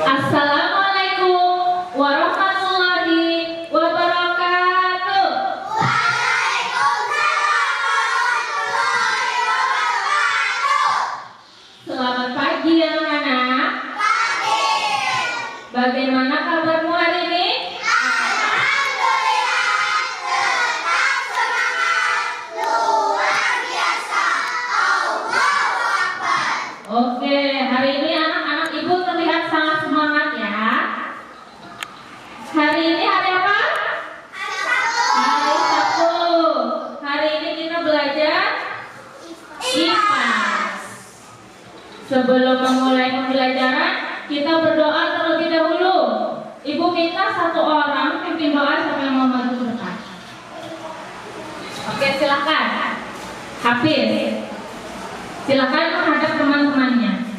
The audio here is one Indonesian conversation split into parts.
Assalamualaikum warahmatullahi wabarakatuh. Waalaikumsalam warahmatullahi wabarakatuh. Selamat pagi anak-anak. Pagi. Bagaimana kabarmu hari ini? Alhamdulillah, tetap semangat, luar biasa. Allahu Akbar. Oke, hari ini anak-anak ibu terlihat sangat semangat ya. Hari ini hari apa? Hari Sabtu. Hari ini kita belajar IPA. Sebelum memulai pembelajaran, kita berdoa terlebih dahulu. Ibu minta satu orang pimpin doa siapa yang mau maju ke depan. Oke, silakan. Hafiz. Silakan menghadap teman-temannya.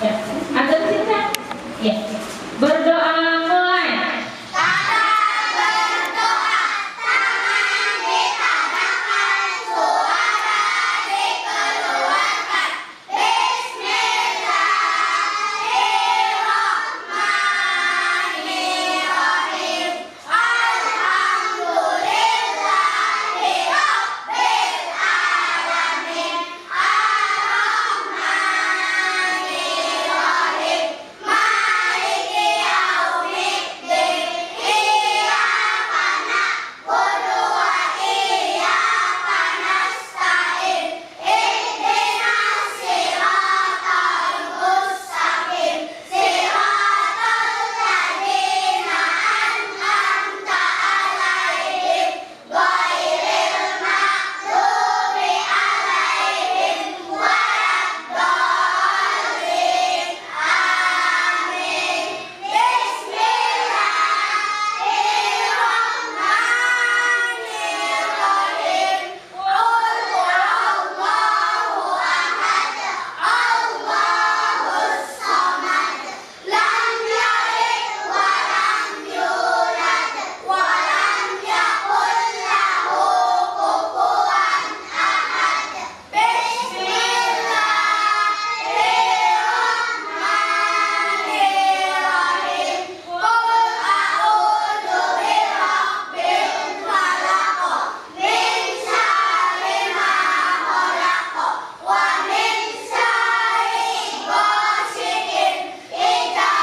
Ya, agak ke sini kan? Ya. Berdoa mulai. Saat berdoa, tangan ditadahkan, suara dikeluarkan. Bismillahirrahmanirrahim. Alhamdulillahirabbil alamin. Ar-Rahmanirrahim. Maliki yaumiddin. Iyyaka na'budu wa iyyaka nasta'in. Ihdinas siratal mustaqim. Siratal ladzina an'amta 'alaihim ghairil maghdubi 'alaihim waladdallin. Amin. Bismillahirrahmanirrahim. Qul huwallahu ahad. Allahus samad. Lam yalid wa lam yulad wa lam yakul lahu kufuwan ahad. Bismillahirrahmanirrahim. Qul a'udzu birabbil falaq, min syarri ma khalaq, wa min syarri ghasiqin idza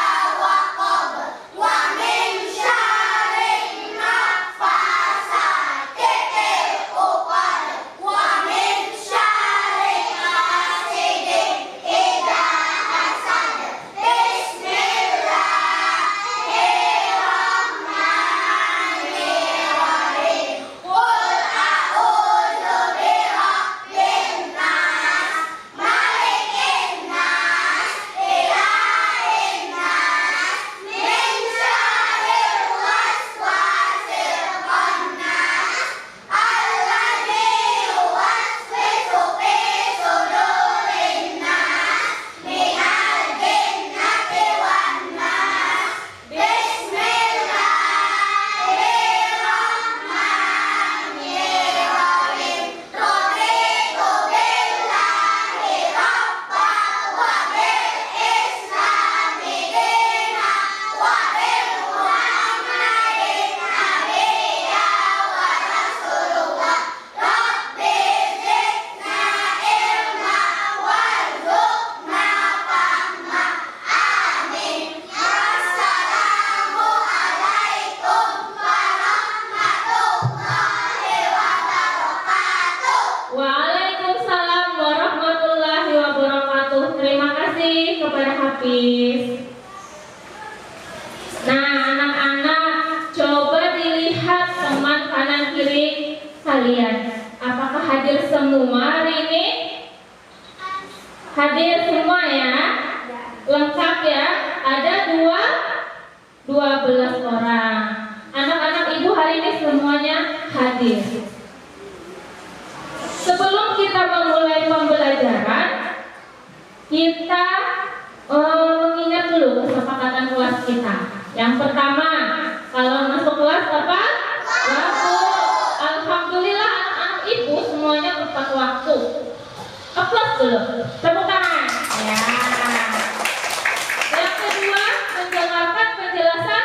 waqab, wa min syarri naffasati fil 'uqad, wa min syarri hasidin idza hasad. Bismillahirrahmanirrahim. Qul a'udzu birabbin nas, malikin nas, ilahin nas, min syarril waswasil khannas, alladzi yuwaswisu fi sudurin nas, minal jinnati wan nas. Bismillahirrahmanirrahim. Raditu billahi rabbal wa bil islami dina wa bil muhammadin nabiyya wa rasulullah. Rabbi zidna ilma warzuqna fahma. Amin. Assalamu alaikum warahmatullahi wabarakatuh. Waalaikumsalam warahmatullahi wabarakatuh. Terima kasih kepada Hafiz. Nah, anak-anak, coba dilihat teman kanan kiri kalian. Apakah hadir semua hari ini? Hadir semua ya? Lengkap ya? Ada 12 orang. Anak-anak ibu hari ini semuanya hadir. Sebelum kita memulai pembelajaran, kita mengingat dulu kesepakatan kelas kita. Yang pertama, kalau masuk kelas apa? Waktu. Alhamdulillah anak-anak ibu semuanya tepat waktu. Aplaus dulu, tepuk tangan. Ya. Yang kedua, mendengarkan penjelasan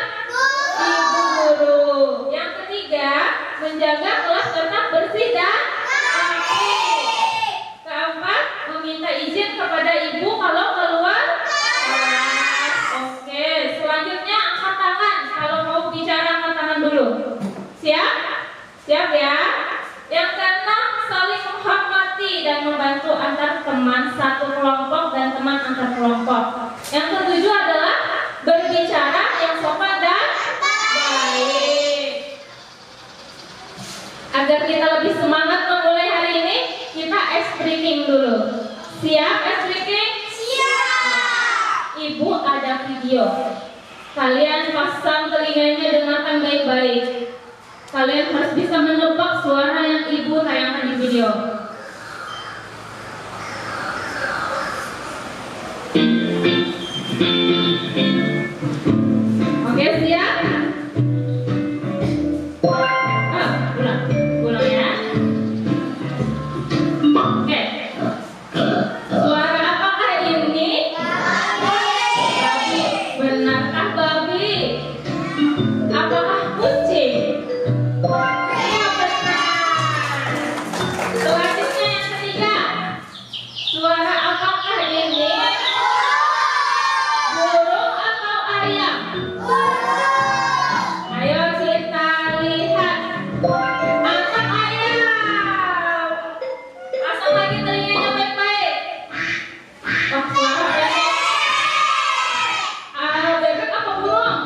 ibu guru. Yang ketiga, menjaga kelas tetap bersih dan rapi. Keempat, meminta izin kepada ibu kalau keluar kelas. Oke, selanjutnya angkat tangan. Kalau mau bicara angkat tangan dulu. Siap? Siap ya? Yang keenam, saling menghormati dan membantu antar teman satu kelompok dan teman antar kelompok. Yang ketujuh adalah berbicara yang sopan dan baik. Agar kita lebih semangat memulai hari ini, kita ice breaking dulu. Siap ice breaking? Siap. Ibu ada video. Kalian pasang telinganya, dengarkan baik-baik. Kalian harus bisa menebak suara yang ibu tayangkan di video. Oke, siap? Ulang ya. Oke. Suara apakah ini? Babi. Benarkah babi? Apakah kucing? Iya, benar. Selanjutnya yang ketiga. Suara apakah ini? Burung atau ayam? Ayo kita lihat. Anak ayam. Pasang lagi telinganya baik-baik. Oh, suara bebek. Bebek apa burung?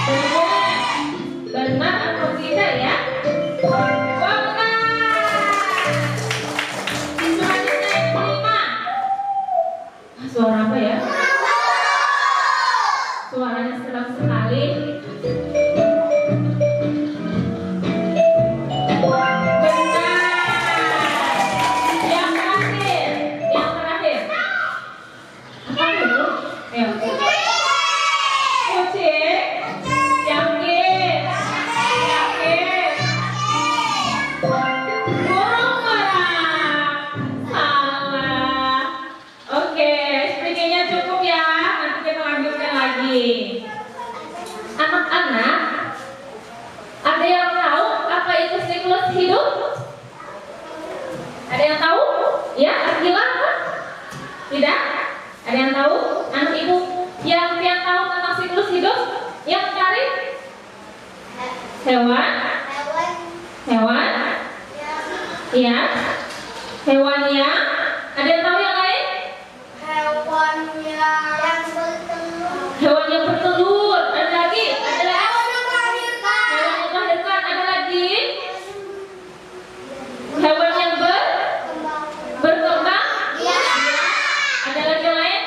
Bebek. Benar atau tidak ya? Wah, benar. Selanjutnya yang kelima. Suara apa ya? Suaranya seram sekali. Benar. Yang terakhir. Yang terakhir. Apa itu? Kucing. Yakin. Yakin. Burung merak. Salah. Oke, speakingnya cukup ya. Nanti kita lanjutkan lagi. Anak-anak, ada yang tahu apa itu siklus hidup? Ada yang tahu? Ya, Akila apa? Tidak? Ada yang tahu? Anak ibu yang tahu tentang siklus hidup? Yang cari? Hewan? Hewan? Iya. Hewan yang? Ada yang tahu yang lain? Hewan yang bertelur. Ada lagi? Ada lagi? Hewan yang melahirkan. Ada lagi? Hewan yang berkembang? Ada lagi yang lain?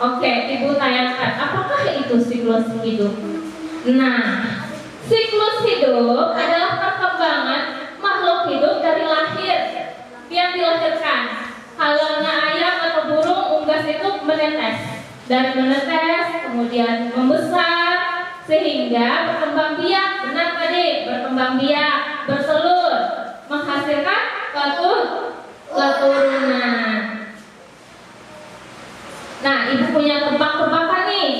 Oke, ibu tayangkan. Apakah itu siklus hidup? Nah, siklus hidup adalah perkembangan makhluk hidup dari lahir yang dilahirkan. Halnya ayam atau burung unggas itu menetes. Dari menetes kemudian membesar sehingga berkembang biak. Benar tadi, berkembang biak, bertelur, menghasilkan keturunan. Nah, ibu punya tebak-tebakan nih.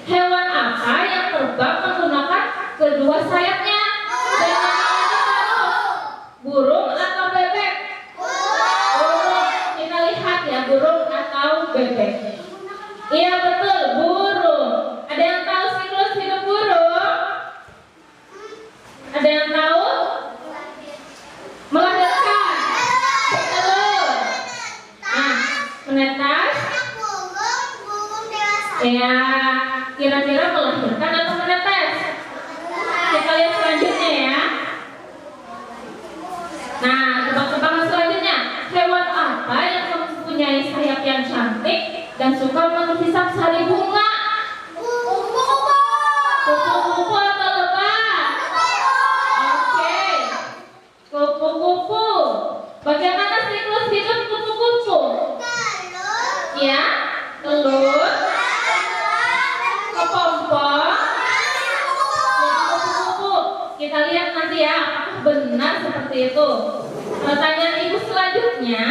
Hewan apa yang terbang menggunakan kedua sayapnya? Burung atau bebek? Burung. Kita lihat ya, burung atau bebek. Iya betul, burung. Ada yang tahu siklus hidup burung? Ada yang tahu? Melahirkan, bertelur, nah, menetas. Ya, kira-kira melahirkan atau menetes? Kita lihat selanjutnya ya. Nah, tebak-tebakan selanjutnya. Hewan apa yang mempunyai sayap yang cantik dan suka menghisap sari bunga? Kupu-kupu atau lebah? Oke, kupu-kupu. Bagaimana siklus hidup kupu-kupu? Ya, telur, kepompong, jadi kupu-kupu. Kita lihat nanti ya, apakah benar seperti itu. Pertanyaan ibu selanjutnya,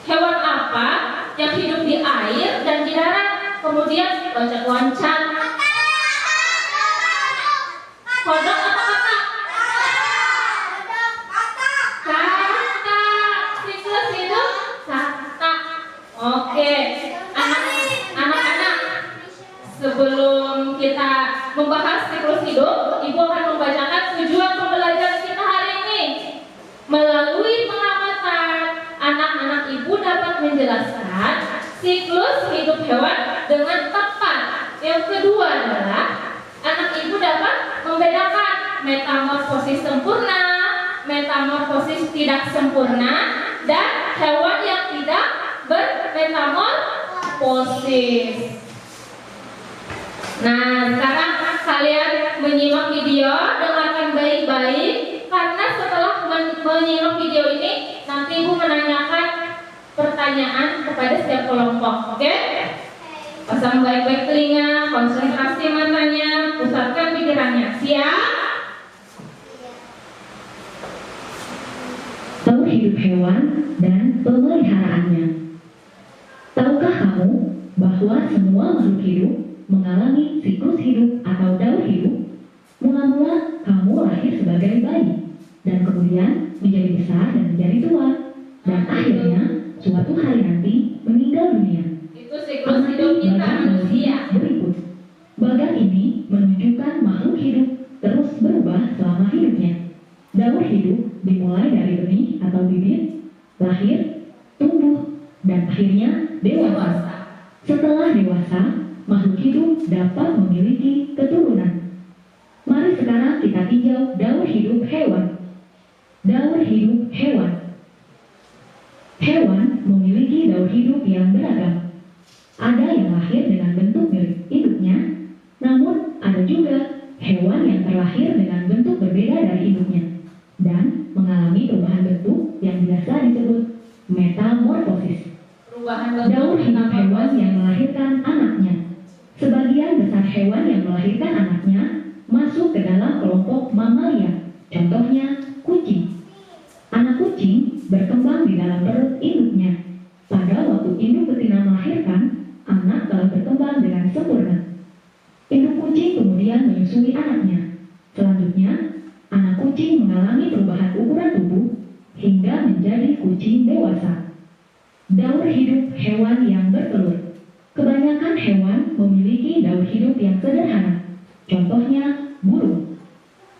hewan apa yang hidup di air dan di darat kemudian loncat-loncat? Kodok atau katak? Katak. Siklus hidup katak. Oke, anak-anak, sebelum kita membahas siklus hidup, ibu akan membacakan tujuan pembelajaran kita hari ini. Melalui pengamatan, anak-anak ibu dapat menjelaskan siklus hidup hewan dengan tepat. Yang kedua adalah anak ibu dapat membedakan metamorfosis sempurna, metamorfosis tidak sempurna, dan hewan yang tidak bermetamorfosis. Nah, sekarang kalian menyimak video, dengarkan baik-baik, karena setelah menyimak video ini, nanti ibu menanyakan pertanyaan kepada setiap kelompok, oke? Pasang baik-baik telinga, konsentrasi matanya, pusatkan pikirannya. Siap? Tahu hidup hewan dan pemeliharaannya. Tahukah kamu bahwa semua makhluk hidup mengalami siklus hidup atau daur hidup? Mula-mula kamu lahir sebagai bayi, dan kemudian menjadi besar dan menjadi tua, dan akhirnya suatu hari nanti meninggal dunia. Itu siklus hidup kita manusia. Berikut, bagan ini menunjukkan makhluk hidup terus berubah selama hidupnya. Daur hidup dimulai dari benih atau bibit, lahir, tumbuh, dan akhirnya dewasa. Setelah dewasa, makhluk hidup dapat memiliki keturunan. Mari sekarang kita tinjau daur hidup hewan. Daur hidup hewan. Hewan memiliki daur hidup yang beragam. Ada yang lahir dengan bentuk mirip induknya, namun ada juga hewan yang terlahir dengan bentuk berbeda dari induknya dan mengalami perubahan bentuk yang biasa disebut metamorfosis. Perubahan bentuk Daur hidup hewan yang melahirkan anaknya. Sebagian besar hewan yang melahirkan anaknya masuk ke dalam kelompok mamalia. Contohnya kucing. Anak kucing berkembang di dalam perut induknya. Pada waktu induk betina melahirkan, anak telah berkembang dengan sempurna. Induk kucing kemudian menyusui anaknya. Selanjutnya, anak kucing mengalami perubahan ukuran tubuh hingga menjadi kucing dewasa. Daur hidup hewan yang bertelur. Kebanyakan hewan memiliki daur hidup yang sederhana. Contohnya burung.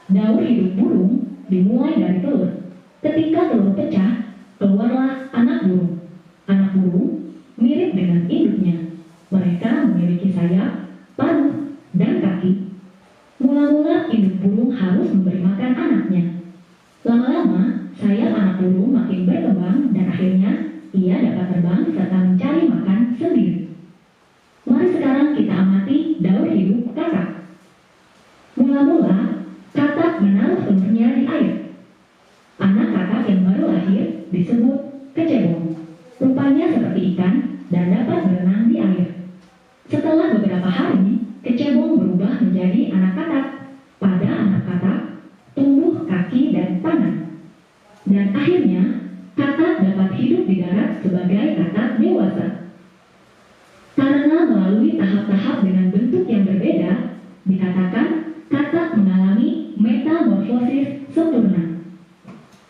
Daur hidup burung dimulai dari telur. Ketika telur pecah, keluarlah anak burung. Anak burung mirip dengan induknya. Mereka memiliki sayap, paruh, dan kaki. Mula-mula induk burung harus memberi makan anaknya. Lama-lama, sayap anak burung makin berkembang dan akhirnya ia dapat terbang serta mencari makan sendiri. Mari sekarang kita amati daur hidup katak. Mula-mula, katak menaruh telurnya di air. Anak katak yang baru lahir disebut kecebong. Rupanya seperti ikan dan dapat berenang di air. Setelah beberapa hari, kecebong berubah menjadi anak katak. Pada anak katak, tumbuh kaki dan tangan. Dan akhirnya, katak dapat hidup di darat sebagai katak dewasa. Karena melalui tahap-tahap dengan bentuk yang berbeda, dikatakan katak mengalami metamorfosis sempurna.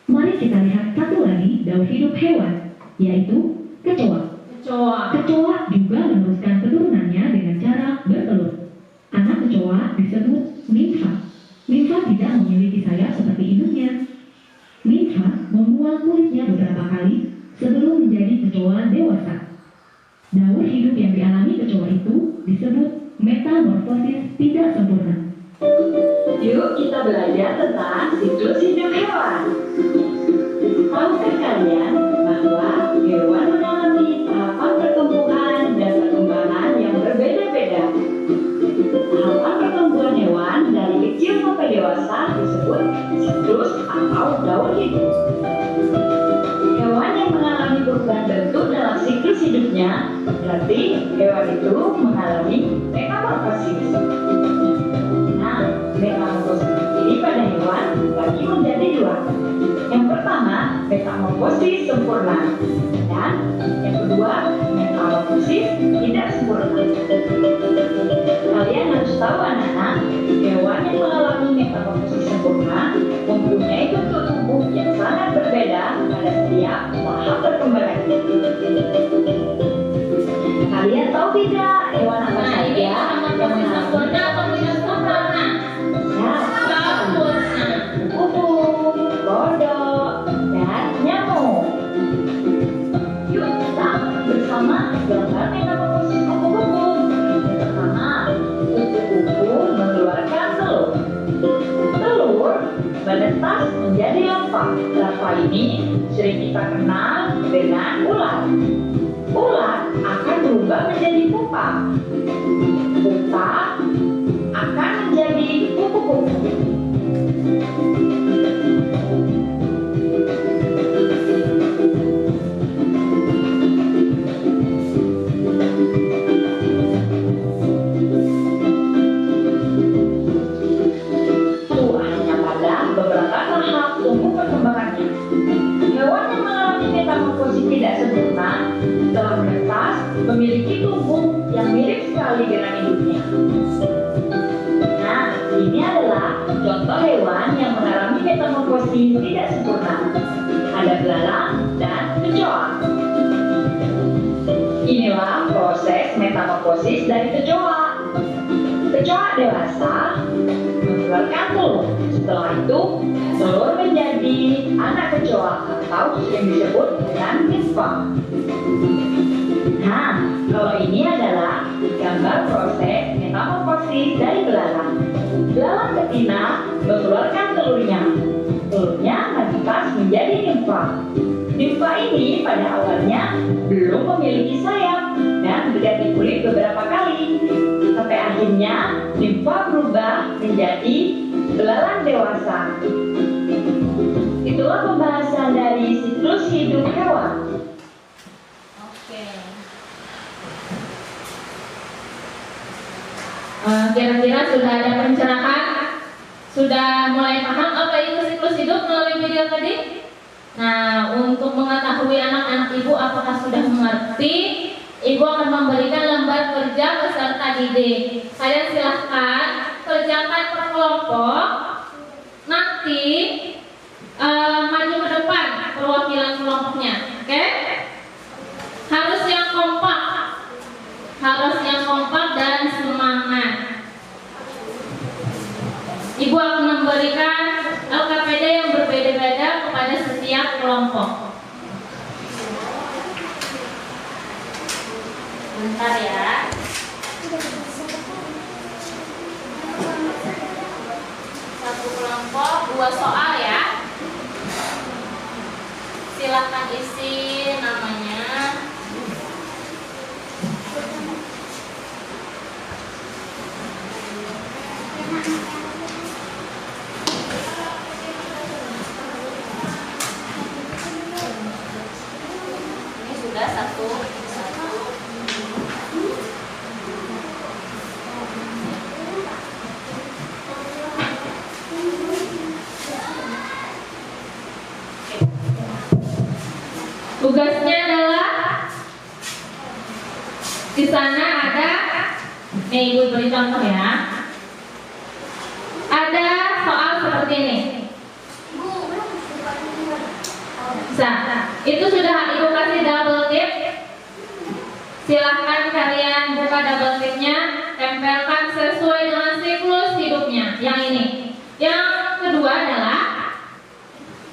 Mari kita lihat satu lagi daur hidup hewan, yaitu kecoa. Kecoa juga meneruskan keturunannya dengan cara bertelur. Anak kecoa disebut nimfa. Nimfa tidak memiliki sayap seperti induknya. Nimfa membuang kulitnya beberapa kali sebelum menjadi kecoa dewasa. Daur hidup yang dialami kecoa itu disebut metamorfosis tidak sempurna. Yuk kita belajar tentang siklus hidup hewan. Tahukah kalian bahwa hewan mengalami tahapan hidupnya, berarti hewan itu mengalami metamorfosis. Nah, metamorfosis ini pada hewan bagi menjadi dua. Yang pertama, metamorfosis sempurna, dan yang kedua, metamorfosis tidak sempurna. Kalian harus tahu anak-anak, hewan yang mengalami metamorfosis sempurna mempunyai bentuk tubuh yang sangat berbeda pada setiap tahap perkembangannya. Kalian tahu tidak hewan apa Nah, ini saja yang metamorfosis sempurna atau tidak sempurna? Ya, Sempurna. kupu, kodok, dan nyamuk. Yuk kita bersama gambar metamorfosis kupu-kupu. Yang pertama, kupu-kupu mengeluarkan telur. Telur menetas menjadi larva. Larva ini sering kita kenal dengan ulat. Ulat akan berubah menjadi pupa. Pupa akan menjadi kupu-kupu. Itu hanya pada beberapa tahap tumbuh perkembangannya. Hewan yang mengalami metamorfosis tidak sempurna telah menetas memiliki tubuh yang mirip sekali dengan induknya. Nah, ini adalah contoh hewan yang mengalami metamorfosis tidak sempurna. Ada belalang dan kecoa. Inilah proses metamorfosis dari kecoa. Kecoa dewasa mengeluarkan telur. Setelah itu, telur menjadi anak kecoa atau yang disebut dengan nimfa. Nah, kalau ini adalah gambar proses metamorfosis dari belalang. Belalang betina mengeluarkan telurnya. Telurnya menetas menjadi nimfa. Nimfa ini pada awalnya belum memiliki sayap dan berganti kulit beberapa kali. Sampai akhirnya nimfa berubah menjadi belalang dewasa. Itulah pembahasan dari siklus hidup hewan. Oke. Kira-kira sudah ada pencerahan? Sudah mulai paham apa itu siklus hidup melalui video tadi? Nah, untuk mengetahui anak-anak ibu apakah sudah mengerti, ibu akan memberikan lembar kerja beserta didik. Kalian silahkan kerjakan per kelompok. Nanti maju ke depan perwakilan kelompoknya, oke? Harus yang kompak dan semangat. Ibu akan memberikan LKPD yang berbeda-beda kepada setiap kelompok. Bentar ya. Satu kelompok, 2 soal ya. Silahkan isi namanya. Ini sudah satu. Tugasnya adalah di sana ada, nih ibu beri contoh ya. Ada soal seperti ini. Itu sudah ibu kasih double tip. Silahkan kalian buka double tipnya, tempelkan sesuai dengan siklus hidupnya. Yang ini. Yang kedua adalah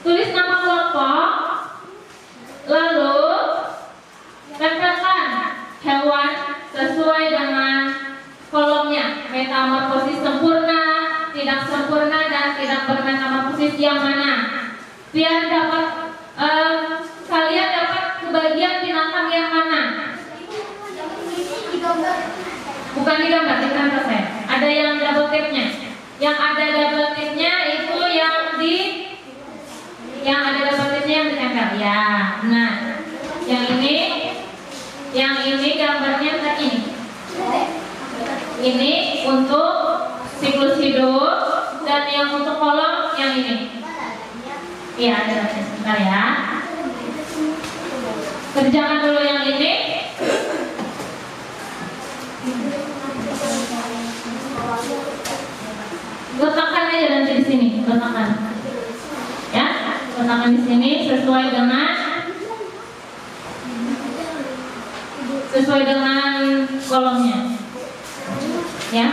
tulis nama kelompok. Lalu tempelkan hewan sesuai dengan kolomnya. Metamorfosis sempurna, tidak sempurna, dan tidak bermetamorfosis yang mana. Biar dapat kalian dapat kebagian binatang yang mana. Bukan digambar, ditempel saya. Ada yang double tipnya. Yang ada double tipnya itu yang ada double tipnya yang ditempel. Ya, nah, yang ini Yang ini gambarnya kayak ini. Ini untuk siklus hidup dan yang untuk kolom yang ini. Iya, ada sebentar ya. Kerjakan dulu yang ini. Letakkan aja nanti di sini, letakkan. Ya, letakkan di sini sesuai dengan kolomnya. Ya.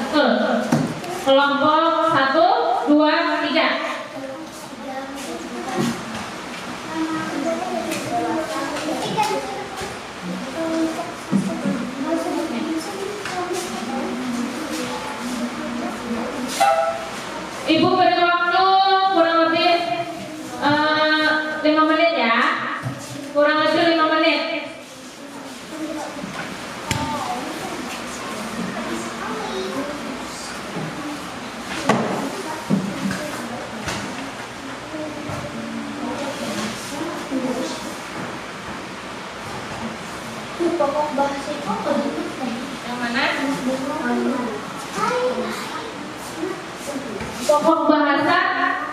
Betul. Kelompok 1, 2, 3. Ibu beri waktu kurang lebih 5 menit ya. Kurang lebih 5 menit. Pokok bahasa itu apa? Yang mana? Pokok bahasa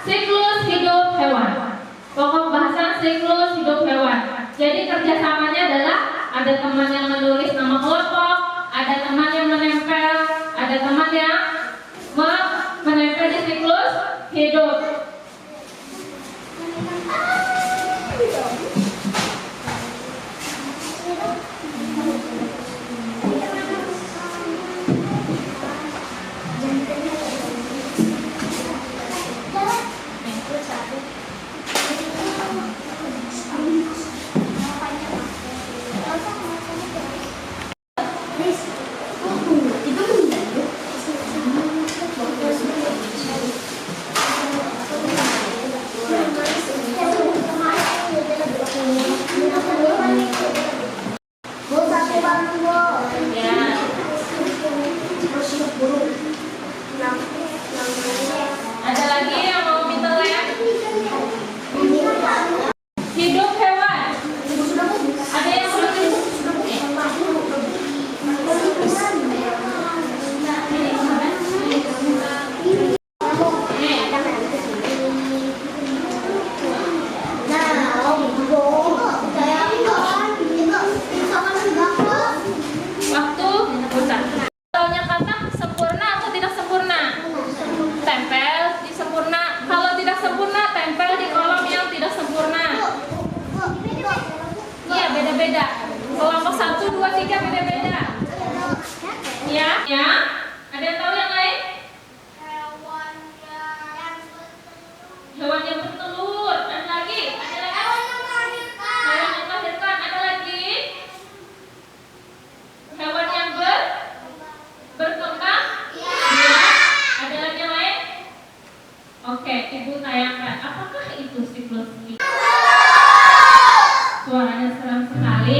siklus hidup hewan. Pokok bahasa siklus hidup hewan. Jadi kerjasamanya adalah ada teman yang menulis nama kelompok, ada teman yang menempel, ada teman yang menempel di siklus hidup. Ada lagi yang mau minta lem? Hidup hewan. Ada yang belum? Waktu putar. Taunya kata sempurna atau tidak sempurna? Tempel di sempurna. Kalau tidak sempurna, tempel di kolom yang tidak sempurna. Iya, beda-beda. Kelompok 1, 2, 3 beda-beda. Ya, ya. Ada yang tahu yang lain? Hewan yang bertelur. Ada lagi? Ada lagi? Hewan yang melahirkan. Ada lagi? Hewan yang berkembang? Ya. Ada lagi yang lain? Oke, Ibu tayangkan. Apakah itu siklus hidup? Suaranya seram sekali.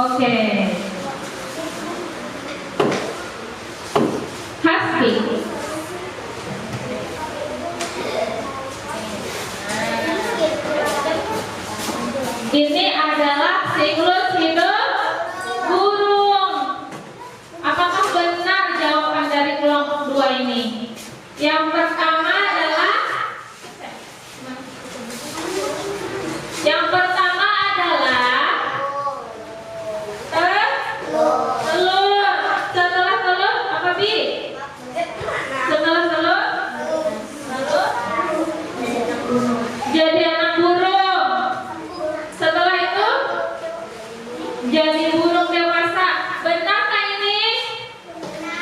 Oke. Hasbi. Ini adalah siklus hidup burung. Apakah benar jawaban dari kelompok 2 ini? Yang pertama adalah telur. Setelah telur apa, Bi? Setelah telur jadi anak burung. Setelah itu jadi burung dewasa. Benarkah ini?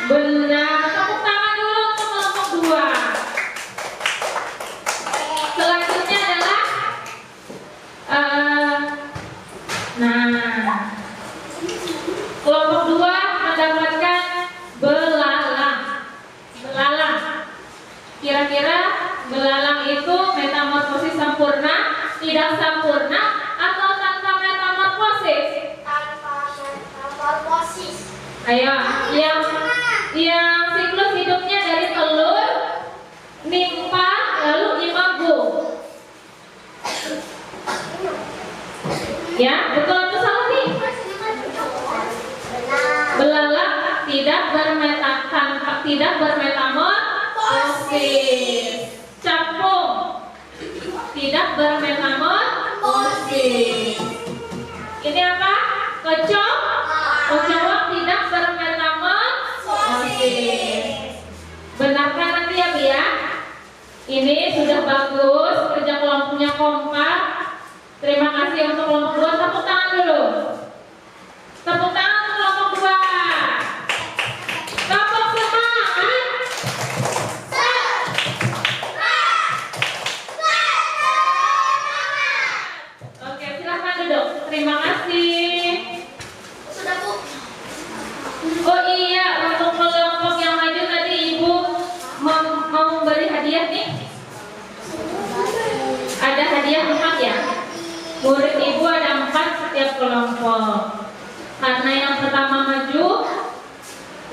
Benar. Tepuk tangan dulu untuk kelompok 2. Selanjutnya adalah kelompok 2 mendapatkan belalang. Kira-kira belalang itu metamorfosis sempurna, tidak sempurna, atau tanpa metamorfosis? Ayo, yang siklus hidupnya dari telur, nimpa, lalu imago. Ya, betul atau salah nih? Belalang tidak bermetamorfosis. Capung tidak bermetamorfosis. Ini apa? Kecoak tidak bermetamorfosis. Benarkah nanti ya, Bi ya? Ini sudah bagus, kerja kelompoknya kompak. Terima kasih untuk kelompok 2. Tepuk tangan dulu. Tepuk tangan untuk kelompok 2. Kelompok semangat. Oke, silahkan duduk. Terima kasih. Oh iya, untuk kelompok yang maju tadi Ibu mau memberi hadiah nih. Ada hadiah 4 ya. Murid Ibu ada 4 setiap kelompok. Karena yang pertama maju,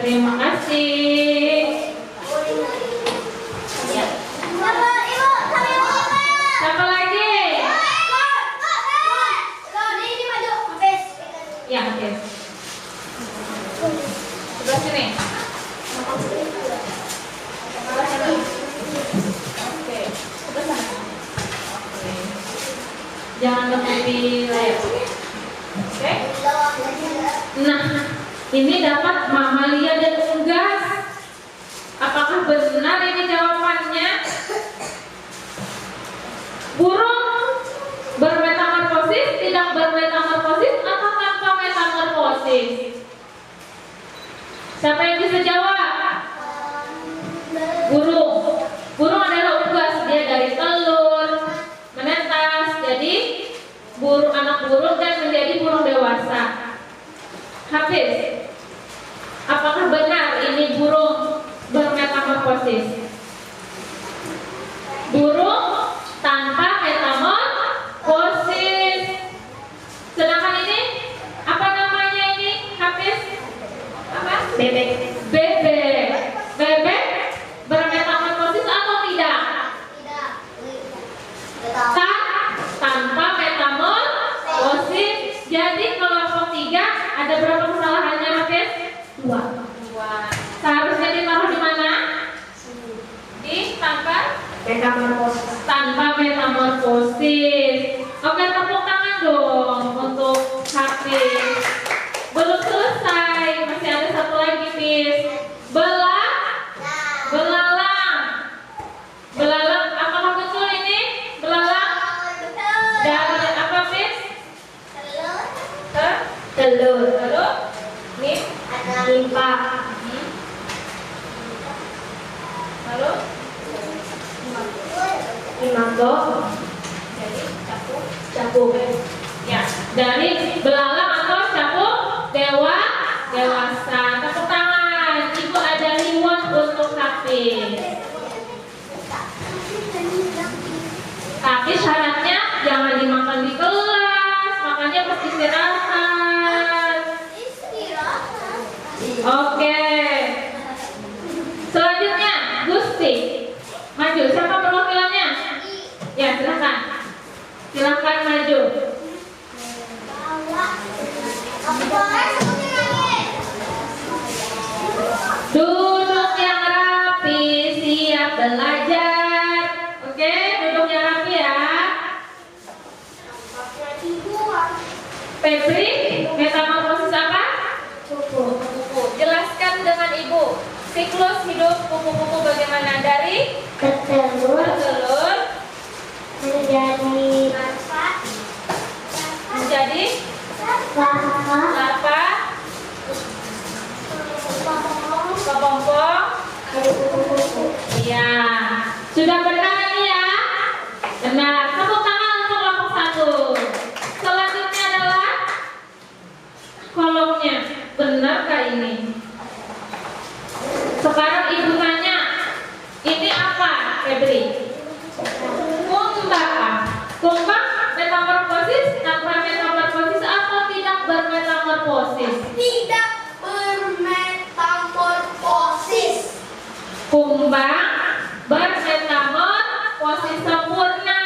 terima kasih. Siapa lagi? Ya, oke. Sebelah sini. Oke, sebelah sana. Jangan deketin layar. Oke. Nah, ini dapat mamalia dan unggas. Apakah benar ini jawabannya? Burung bermetamorfosis, tidak bermetamorfosis, atau tanpa metamorfosis? Siapa yang bisa jawab? Burung adalah unggas. Dia dari telur menetas jadi anak burung dan menjadi burung dewasa. Hafiz, apakah benar ini burung bermetamorfosis? Burung tanpa metamorfosis. Sedangkan ini apa namanya ini, Hafiz? Apa? Bebek bermetamorfosis atau tidak? Tanpa metamorfosis. Jadi kelompok 3 ada berapa kesalahannya, Hafiz? 2. Seharusnya ditaruh di mana? Di tanpa metamorfosis. Oke, tepuk tangan dong untuk Hafiz. Belum selesai, masih ada satu lagi, Hafiz. Belalang, apakah betul ini? Belalang dari apa, Hafiz? Telur. Nimpa. Lalu imago. Jadi capung. Ya, dari belalang atau capung dewasa. Tepuk tangan. Ibu ada reward untuk Hafiz. Tapi syaratnya jangan dimakan di kelas, makannya pas istirahat. Febri, metamorfosis apa? Kupu-kupu. Jelaskan dengan ibu. Siklus hidup kupu-kupu bagaimana? Dari Bertelur bertelur menjadi menjadi larva larva, kepompong. dari kupu-kupu. Iya. Sudah benar ini ya? Benar. Tepuk tangan untuk kelompok 1. Selanjutnya adalah kolomnya. Benarkah ini? Sekarang ibu tanya, ini apa, Febri? Kumbang. Kumbang metamorfosis, tanpa metamorfosis atau tidak bermetamorfosis? Tidak bermetamorfosis. Kumbang bermetamorfosis sempurna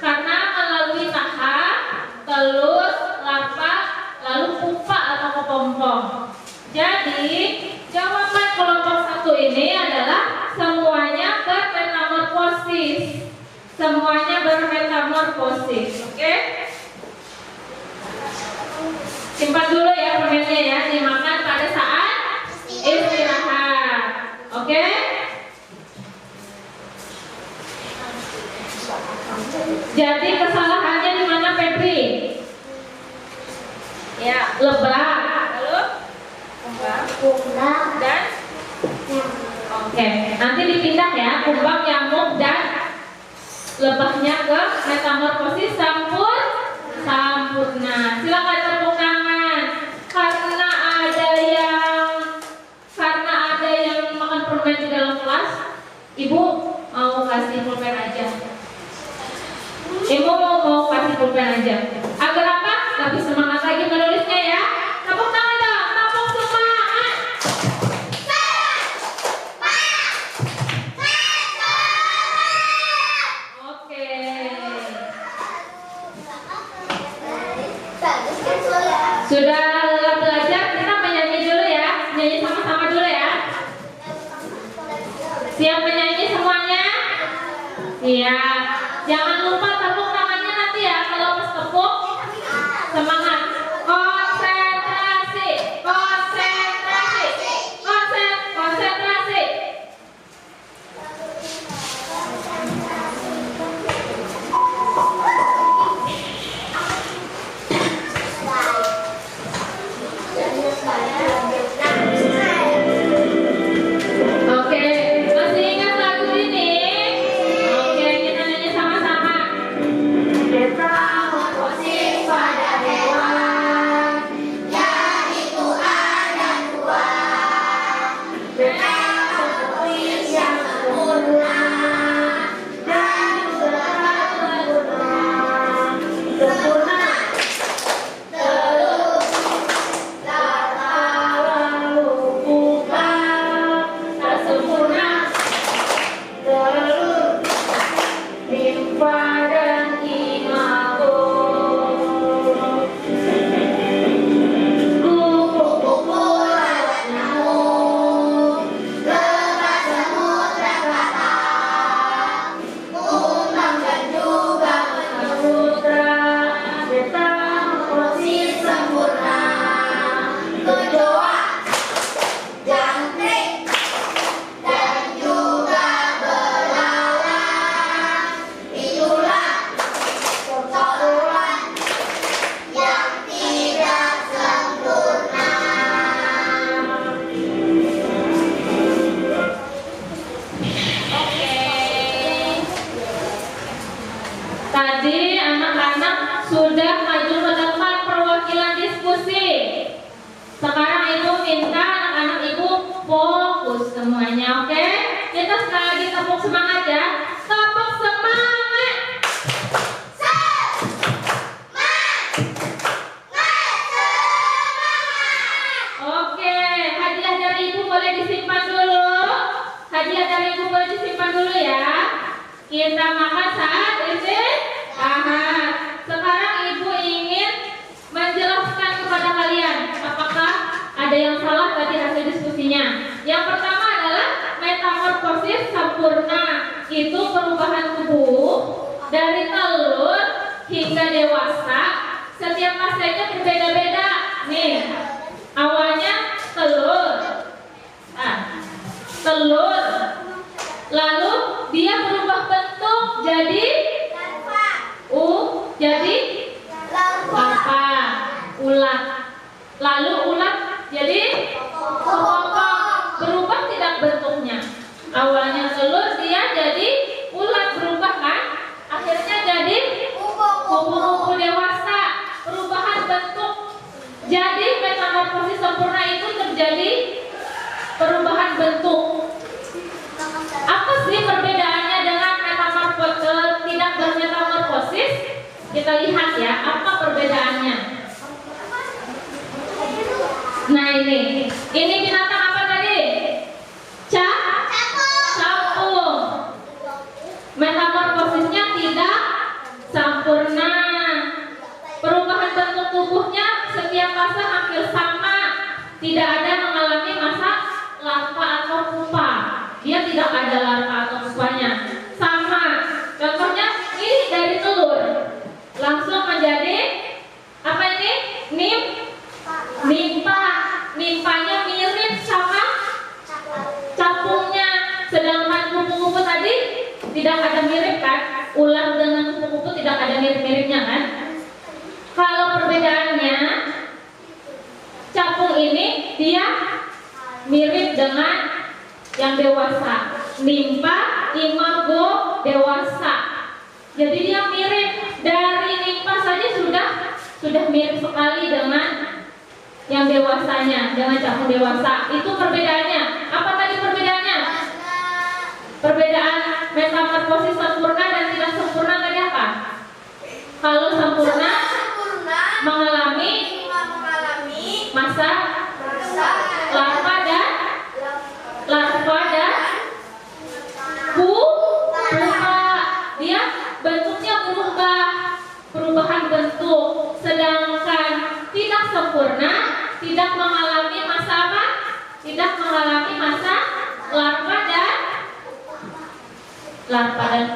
karena melalui tahap telur, larva, lalu pupa atau kepompong. Jadi jawaban kelompok 1 ini adalah semuanya bermetamorfosis. Semuanya bermetamorfosis, oke? Simpan dulu ya permennya ya, dimakan pada saat istirahat, oke? Jadi kesalahannya di mana, Febri? Ya, Lebah. lalu kumbang Kumbang dan Oke, nanti dipindah ya, kumbang, nyamuk, dan lebahnya ke metamorfosis sempurna. Silakan tepuk tangan. Karena ada yang makan permen di dalam kelas, ibu mau kasih pulpen aja. Ibu mau kasih pulpen aja. Agar apa? Lebih semangat lagi menulisnya ya. Tepuk tangan dong, tepuk semangat. Oke. Sudah belajar, kita menyanyi dulu ya. Nyanyi sama-sama dulu ya. Siap menyanyi semuanya? Siap. Jangan lupa tepuk tangannya nanti ya. Kalau pas tepuk, semangat. Konsentrasi, konsentrasi, konsentrasi. Oke, masih ingat lagu ini? Oke, kita nyanyi sama-sama. metamorfosis pada hewan, yaitu ada dua. Metamorfosis yang sempurna dan juga sempurna. Sempurna telur, larva, lalu pupa. Tak sempurna telur, nimfa dan imago. Kupu-kupu lewat nyamuk, lebah semut dan katak, kumbang dan juga menyemutra. Metamorfosis sempurna, kecoa, jangkrik, dan juga belalang. Itulah persoalan yang tidak sempurna. Tadi anak-anak sudah maju ke depan perwakilan diskusi. Sekarang ibu minta anak-anak ibu fokus semuanya, oke? Kita sekali lagi tepuk semangat ya. Tepuk semangat. Oke, hadiah dari ibu boleh disimpan dulu. Hadiah dari ibu boleh disimpan dulu ya. Kita makan saat istirahat. Sekarang ibu ingin menjelaskan kepada kalian apakah ada yang salah tadi hasil diskusinya. Yang pertama adalah metamorfosis sempurna. Itu perubahan tubuh dari telur hingga dewasa setiap fasenya berbeda-beda. Nih, awalnya telur. Nah, telur. Lalu dia berubah bentuk jadi jadi larva, ulat. Lalu ulat jadi kepompong. Berubah tidak bentuknya? Awalnya telur, dia jadi ulat, berubah kan? Akhirnya jadi kupu-kupu dewasa, perubahan bentuk. Jadi metamorfosis sempurna itu terjadi perubahan bentuk. Apa sih perbedaannya dengan tidak bermetamorfosis? Kita lihat ya, apa perbedaannya. Nah ini binatang apa tadi? Capung. Metamorfosisnya tidak sempurna. Perubahan bentuk tubuhnya setiap fase hampir sama. Tidak ada mengalami masa larva atau pupa. Dia tidak ada larva atau pupanya. Sama. Contohnya ini dari telur langsung menjadi apa ini? Nimpa. Nimpanya mirip sama capungnya. Sedangkan kupu-kupu tadi tidak ada mirip kan? Ular dengan kupu-kupu tidak ada mirip-miripnya kan? Kalau perbedaannya, capung ini dia mirip dengan yang dewasa. Nimpa, imago, dewasa. Jadi dia mirip. Dari nimpa saja sudah mirip sekali dengan yang dewasanya, dengan capung dewasa. Itu perbedaannya. Apa tadi perbedaannya? Perbedaan metamorfosis sempurna dan tidak sempurna tadi apa? Kalau sempurna mengalami masa larva dan pupa. Dia bentuknya berubah, perubahan bentuk. Sedangkan tidak sempurna, tidak mengalami masa apa? Tidak mengalami masa larva dan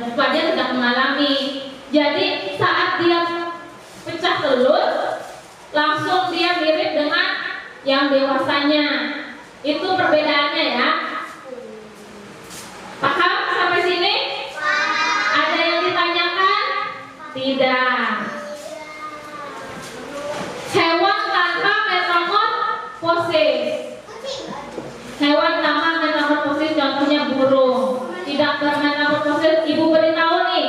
pupa, dia tidak mengalami. Jadi saat dia pecah telur, langsung dia mirip dengan yang dewasanya. Itu perbedaannya ya. Paham sampai sini? Ada yang ditanyakan? Tidak. Hewan tanpa metamorfosis. Hewan tanpa metamorfosis contohnya burung. Tidak bermetamorfosis, ibu beritahu nih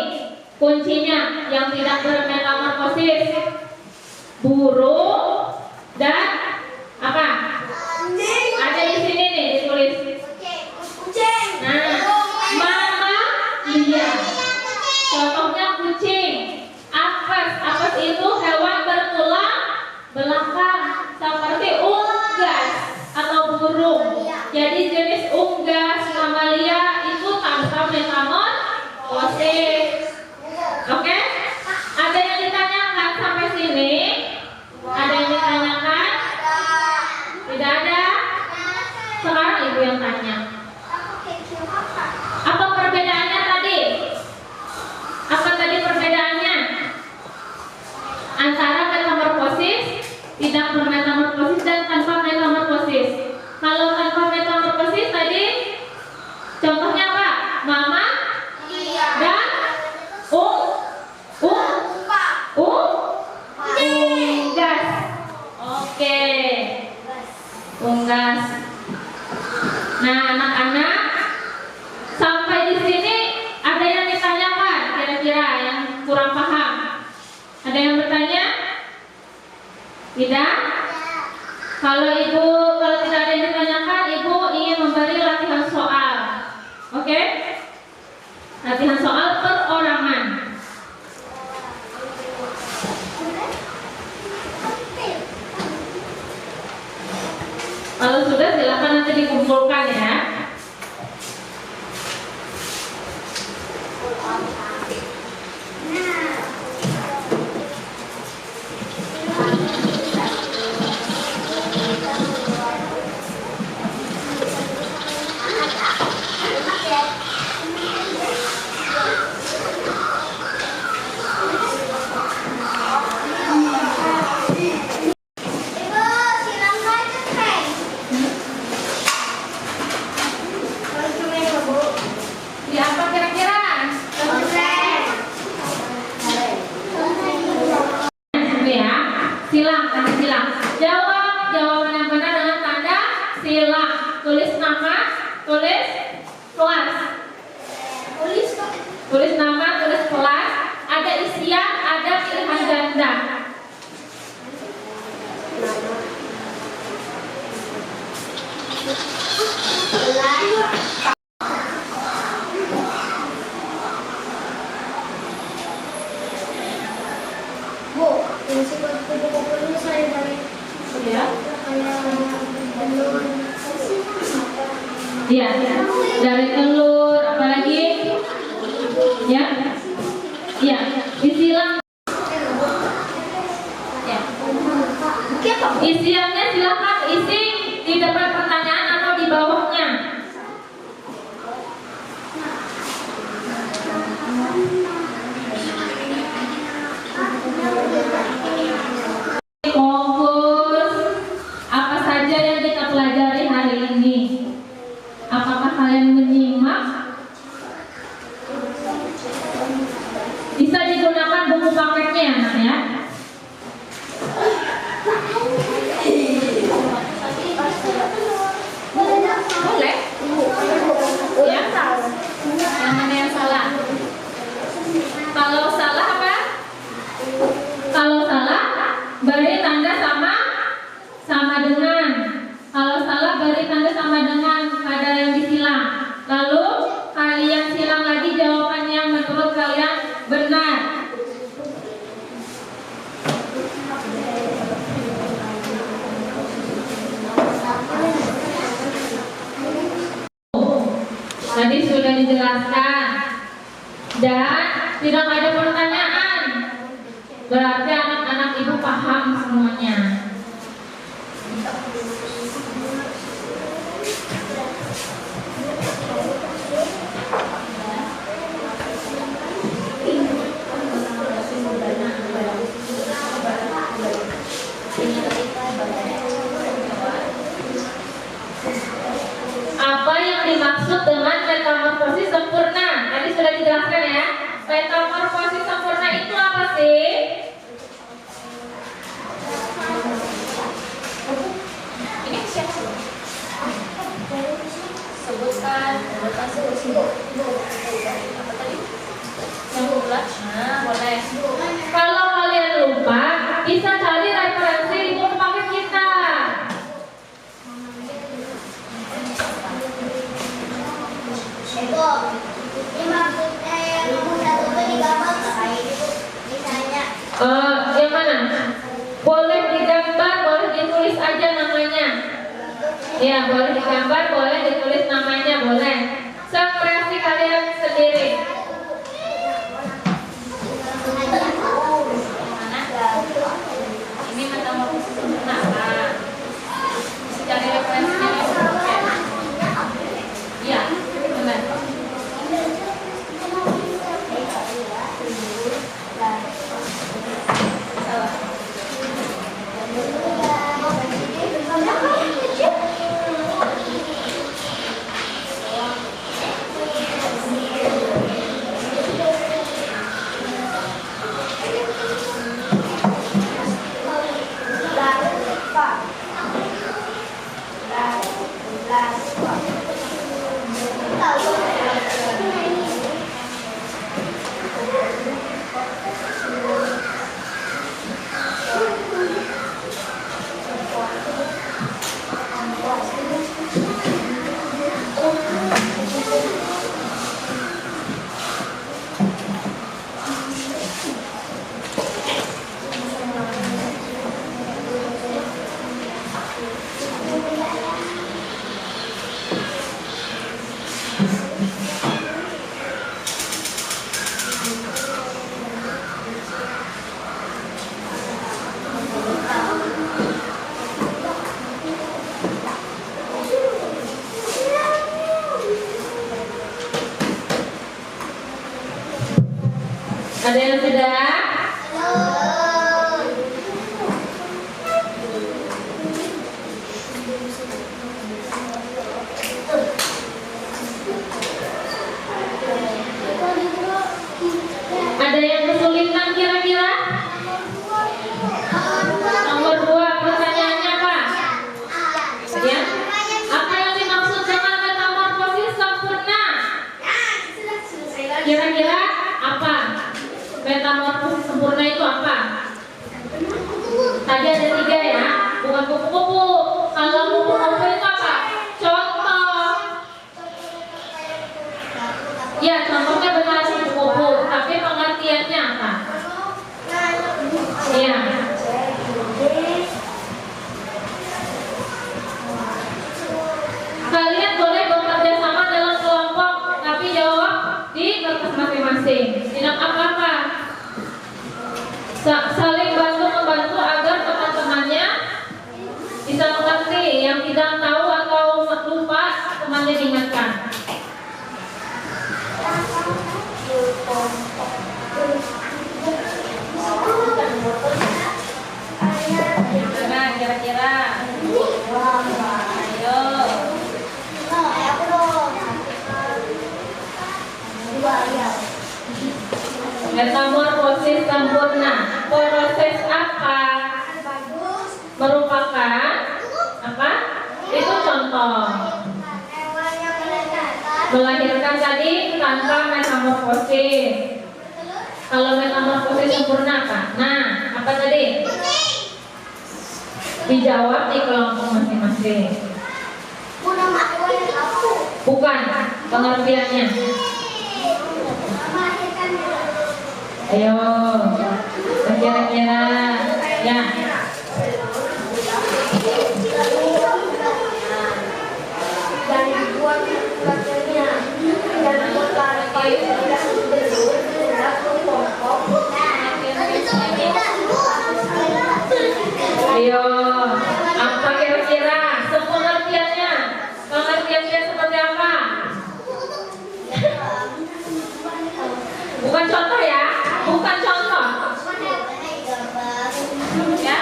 kuncinya. Yang tidak bermetamorfosis, burung dan apa? Ada di sini nih ditulis. Nah, mamalia. Contohnya kucing. Apes itu hewan bertulang belakang seperti unggas atau burung. Jadi jenis unggas, mamalia itu tanpa metamorfosis. Oke? Ada yang ditanyakan sampai sini? Ada yang ditanyakan? Tidak ada? Sekarang ibu yang tanya. Apa perbedaannya tadi? Apa tadi perbedaannya? Antara metamorfosis, tidak bermetamorfosis dan tanpa metamorfosis. Kalau tanpa metamorfosis tadi contohnya apa? Mama dan unggas. Oke. Unggas. Nah, anak-anak, sampai di sini ada yang ditanyakan kira-kira yang kurang paham? Ada yang bertanya? Tidak? Kalau tidak ada yang ditanyakan, ibu ingin memberi latihan soal. Oke? Latihan soal perorangan. Kalau sudah silakan nanti dikumpulkan ya. sifat kupu-kupu ini saya dari Ya. kayak telur. Iya, dari telur, apalagi? Ya, iya, disilang. Ya. Isiannya silakan isi di depan pertanyaan atau di bawahnya. Fokus apa saja yang kita pelajari hari ini. Apakah kalian menyimak? Bisa digunakan buku paketnya anak ya. Boleh. Ya. Yang mana yang salah? Kalau salah apa? Kalau salah beri tanda sama dengan. Kalau salah beri tanda sama dengan pada yang disilang. Lalu kalian silang lagi jawaban yang menurut kalian benar. Tadi sudah dijelaskan dan tidak ada pertanyaan. Berarti anak-anak ibu paham semuanya. Apa yang dimaksud dengan metamorfosis sempurna? Tadi sudah dijelaskan ya. Metamorfosis sempurna itu apa sih? Ini siapa? Sebutkan apa tadi? Yang bulat. Nah, boleh. Kalau kalian lupa, bisa cari referensi di buku paket kita. Ego, ini maksudnya yang satu itu digambar kayak gitu, misalnya. Yang mana? Boleh digambar, boleh ditulis aja namanya. Ya, boleh digambar, boleh ditulis namanya, boleh. Sekreasi kalian sendiri. Ini metamorfosis sempurna apa? Bisa cari referensinya di buku paket. Iya, benar. Salah. Ada yang sudah? Ada yang kesulitan kira-kira? Nomor 2 pertanyaannya apa? Ya? Apa yang dimaksud dengan metamorfosis sempurna? Kira-kira apa? Metamorfosis sempurna itu apa? Tadi ada 3 ya, bukan kupu-kupu. Kalau kupu-kupu itu apa? Contoh. Ya, contohnya benar kupu-kupu, tapi pengertiannya apa? Ya, saling bantu membantu agar teman-temannya bisa mengerti. Yang tidak tahu atau lupa, temannya diingatkan. Gimana kira-kira? Ayo. Aku dong. Dua ya. Metamorfosis sempurna. Proses apa? Merupakan apa? Itu contoh. Hewan yang melahirkan. Melahirkan tadi tanpa metamorfosis. Kalau metamorfosis sempurna apa? Nah, apa tadi? Dijawab di kelompok masing-masing. Bukan pengertiannya. Ayo, kira-kira ya. Dan dibuat baterainya dan dibuat payung tidak Ayo, apa kira-kira pengertiannya? Pengertiannya seperti apa? Bukan contoh ya, bukan contoh. Ya.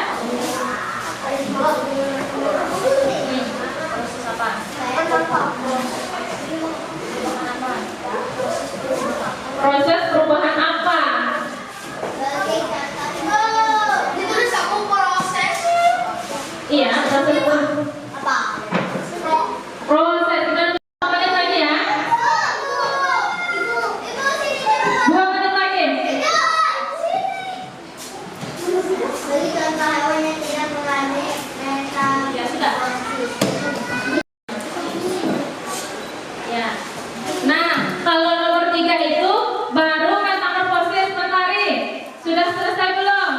Proses apa? Proses perubahan apa? Ditulis aku proses Iya, proses apa? proses. Kita 2 menit lagi ya. 2 menit lagi. Bagi contoh hewan yang tidak mengalami Ya sudah. Ya. Nah, kalau nomor 3 itu baru metamorfosis mentari. Sudah selesai belum?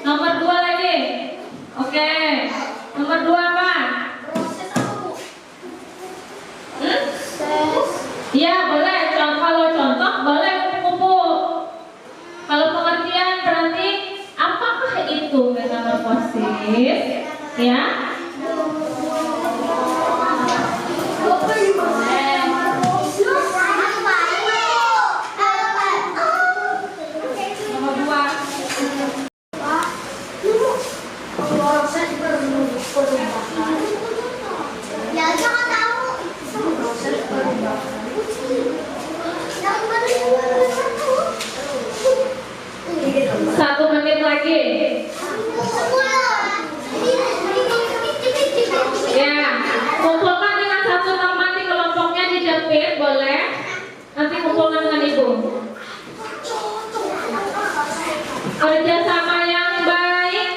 Nomor 2 lagi. Oke. Nomor 2 apa? proses apa bu? Iya, boleh. Kalau contoh boleh kumpul. Kalau pengertian berarti apakah itu metamorfosis? Ya. Nomor 2. Proses perubahan. Ya jangan tahu. Proses perubahan. Yang mana? 1 menit lagi. Ya, kumpulkan dengan satu teman di kelompoknya dijepit, boleh? Nanti kumpulkan dengan ibu. Kerjasama yang baik.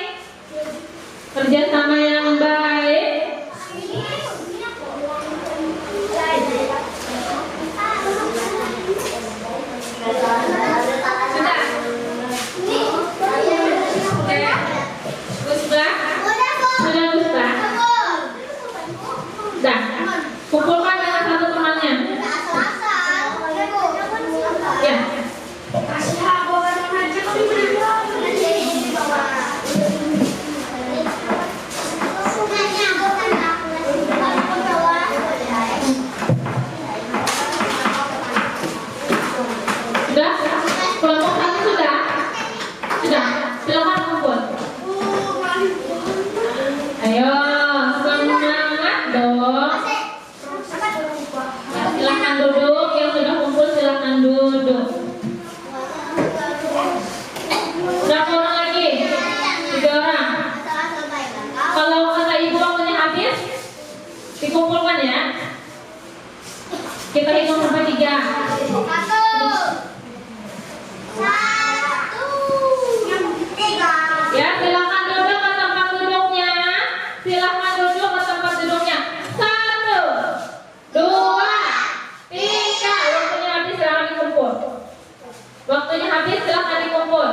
Kerjasama yang baik. Sudah. Oke. Gusba. Sudah Gusba. Dah. Kumpulkan dengan satu temannya. Ya. Sudah? Kelompok 1 sudah? Sudah. Silakan kumpul. Ayo, semangat dong. Ya, silakan duduk. Yang sudah kumpul silakan duduk. Berapa orang lagi? 3 orang. Kalau kata ibu waktunya habis, dikumpulkan ya. Kita hitung sampai 3. Ya, silakan duduk ke tempat duduknya. Silakan duduk ke tempat duduknya. 1, 2, 3. Waktunya habis silakan dikumpul. Waktunya habis silakan dikumpul.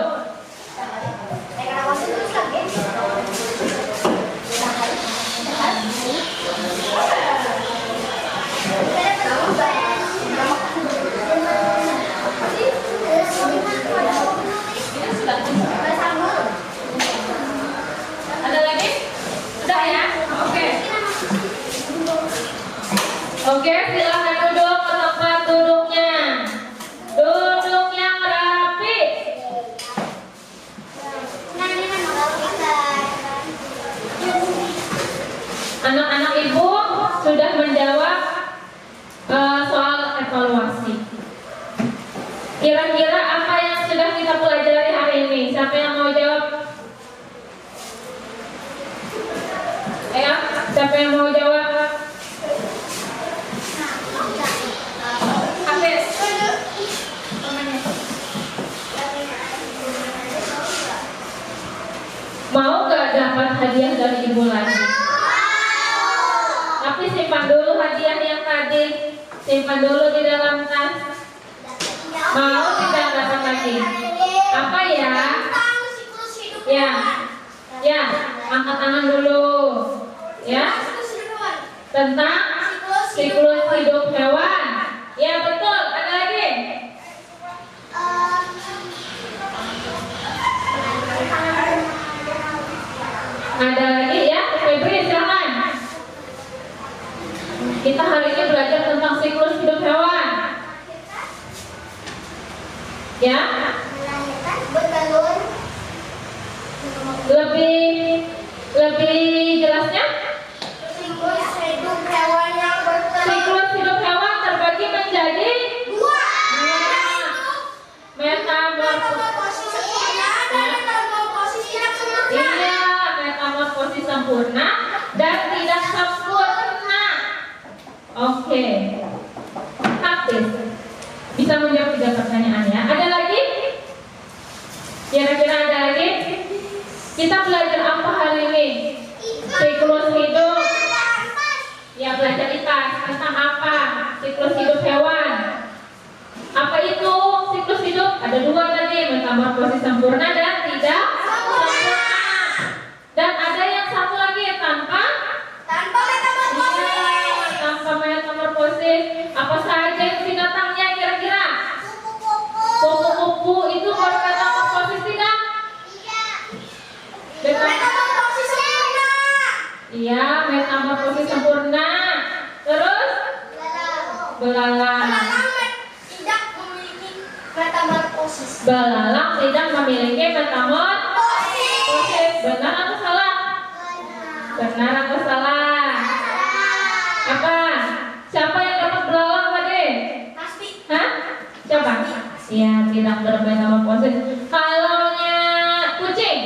Ini sudah. dapat hadiah dari ibu lagi. Tapi simpan dulu hadiah yang tadi, simpan dulu di dalam tas. Mau tidak dapat lagi? Apa ya? Ya, ya, angkat tangan dulu. Ya, tentang siklus hidup hewan. Ya betul. Ada lagi? Ada lagi ya? Febri silakan. Kita hari ini belajar tentang siklus hidup hewan. Ya? Lebih jelasnya? Siklus hidup hewan terbagi menjadi dua. Metamorfosis. Iya, metamorfosis sempurna dan tidak sempurna. Oke. Taktis. Bisa menjawab 3 pertanyaan ya. Ada lagi? Kira-kira ada lagi? Kita belajar apa hari ini? Siklus hidup. Ya, belajar IPAS tentang apa? Siklus hidup hewan. Apa itu siklus hidup? Ada 2 tadi, metamorfosis sempurna dan tidak sempurna. Dan ada yang satu lagi tanpa metamorfosis. Iya, tanpa metamorfosis. Apa saja itu binatangnya kira-kira? Kupu-kupu itu baru metamorfosis tidak? Metamorfosis sempurna. Iya, metamorfosis sempurna. Terus belalang. Belalang tidak memiliki metamorfosis. Benar atau salah? Benar atau salah? Apa? Siapa yang dapat belalang tadi? Hah? Siapa? Ya, tidak bermetamorfosis. Kalaunya kucing?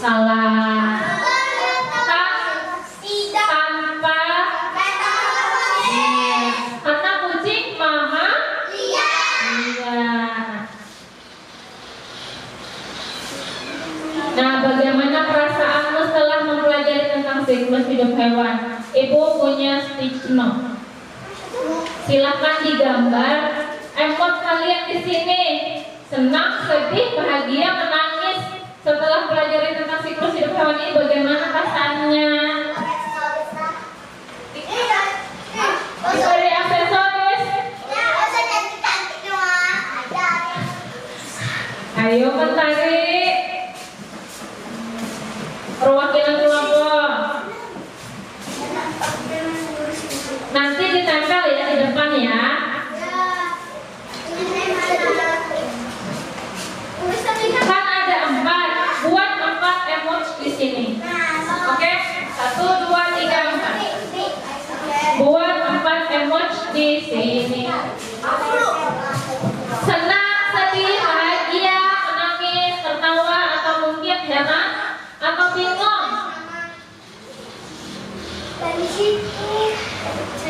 Salah. Tanpa. Karena kucing mama. Iya. Nah, bagaimana perasaanmu setelah mempelajari tentang siklus hidup hewan? Ibu punya stitch note. Silahkan digambar emot kalian di sini. Senang, sedih, bahagia, menangis. Setelah pelajari tentang siklus hidup hewan ini, bagaimana perasaannya? Diberi aksesoris. Ayo mentari. Perwakilan kelompok. Nanti ditempel ya di depan ya. Kan ada 4. Buat 4 emoji di sini. Oke? 1, 2, 3, 4. Buat 4 emoji di sini. Senang, sedih, bahagia, menangis, tertawa, atau mungkin heran, atau bingung.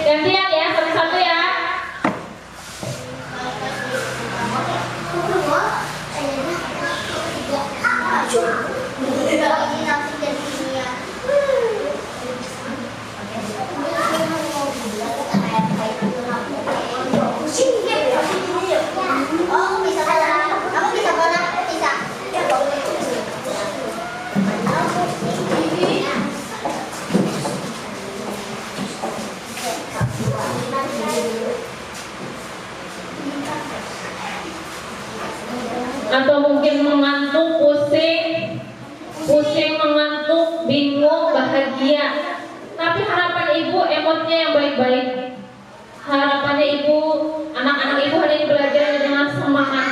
Gantian ya, satu-satu ya. Atau mungkin mengantuk, pusing, mengantuk, bingung, bahagia. Tapi harapan ibu emotnya yang baik-baik. Harapannya ibu, anak-anak ibu hari ini belajar dengan semangat,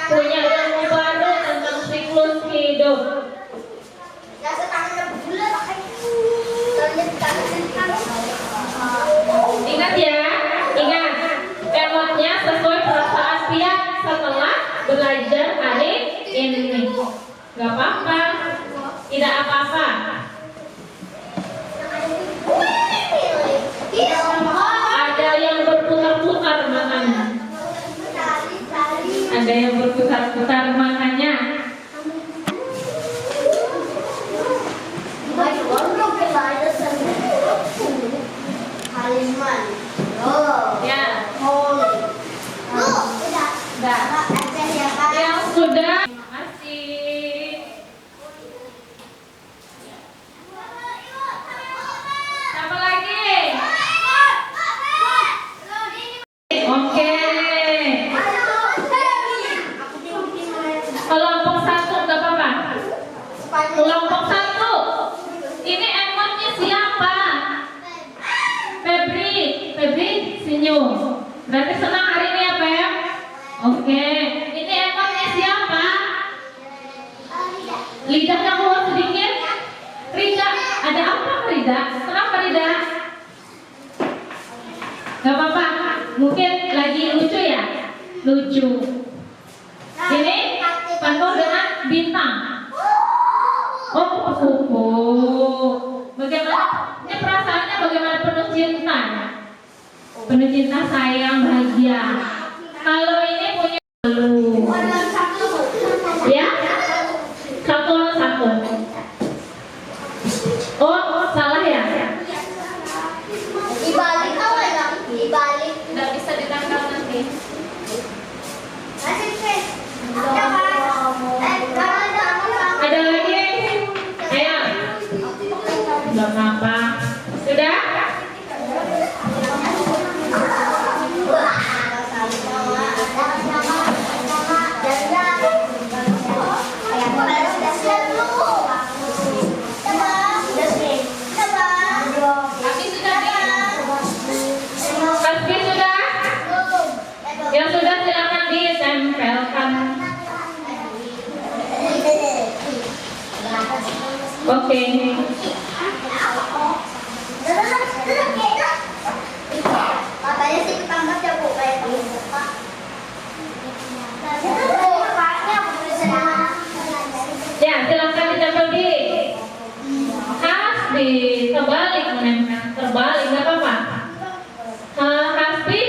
punya ilmu baru tentang siklus hidup. Ingat ya, ingat emotnya sesuai perasaan pihak setelah belajar hari ini. Gak apa-apa, tidak apa-apa. Ada yang berputar-putar makanya. Ada yang berputar-putar makanya. Sudah. Terima kasih. Apa lagi? Oke. Kelompok 1 nggak apa-apa. Kelompok 1. Ini emotnya siapa? Febri. Febri senyum. Berarti senang hari ini ya, Feb? Oke. Ini emotnya siapa? Lidahnya keluar sedikit. Rida. Ada apa, Rida? Kenapa, Rida? Gak apa-apa. Mungkin lagi lucu ya? Lucu. Ini penuh dengan bintang. Oh, kupu-kupu. Bagaimana? Ini perasaannya bagaimana, penuh cinta ya? Penuh cinta, sayang, bahagia. Kalau ini punya lu. Ya? Satu lawan satu. Oh, salah ya? Dibalik tau nggak? Dibalik. Nggak bisa ditangkap nanti. Masih Chris. Ada apa? Ada lagi? Ayo. Gak apa-apa. Sudah? Tapi sudah nih. Pasti sudah? Yang sudah silakan ditempelkan. Oke. Katanya sih ketangkap ya Bu, kayak Bu. Ya, silakan ditempel di. Hasbi, terbalik menempel, terbalik nggak apa-apa. Hasbi,